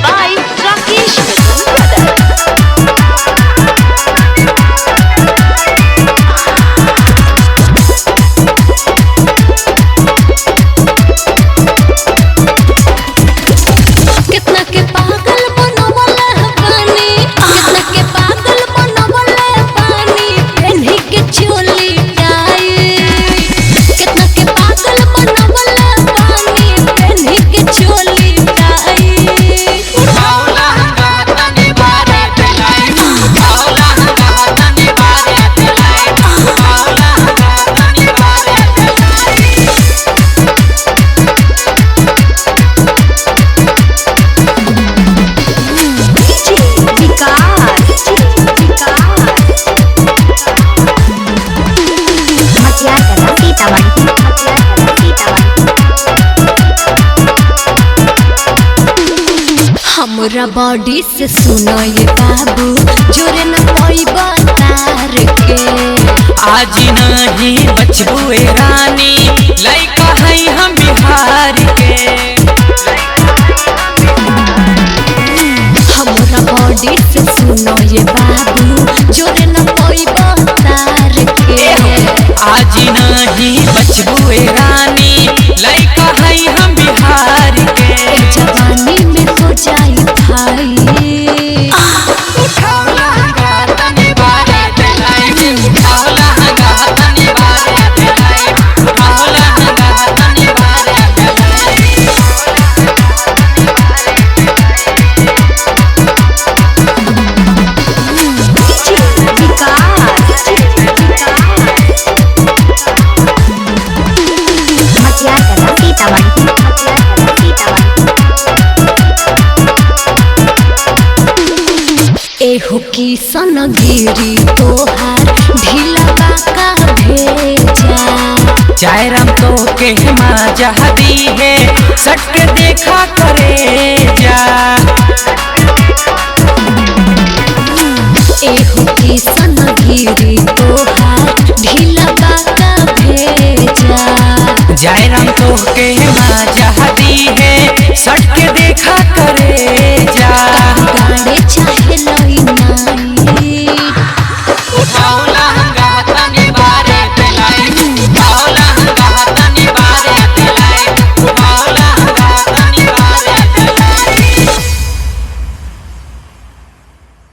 by Rakesh Brothers. कितना के पागल बनवले पानी, कितना के पागल बनवले पानी, पेन्ही के चोली टाई। कितना के पागल बनवले पानी, पेन्ही के चोली टाई। मौला तनी बारे दिलाई, मौला तनी बारे दिलाई, मौला तनी बारे दिलाई। हमरा बॉडी से सुनो ये बाबू, जोरे न पैबा तार के। आज नहीं बचबुए रानी, लइका है हम बिहार के। हमरा बॉडी से सुनो ये बाबू, जोरे न पैबा तार के। आज नहीं बचबुए रानी, लइका है हम बिहार के। जवानी में हो जाई भाई। मौला तनी बारे दिलाई, मौला तनी बारे दिलाई, मौला तनी बारे दिलाई। एहो की सनगिरी तोहार ढीला का भेजा। चाय राम तो के माजा दी है, सट के देखा करे जा। एहो की सनगिरी तोहार ढीला का भेजा। जय राम तो के माजा दी है, सट के देखा करे जा। गाड़े चाहे लई नाई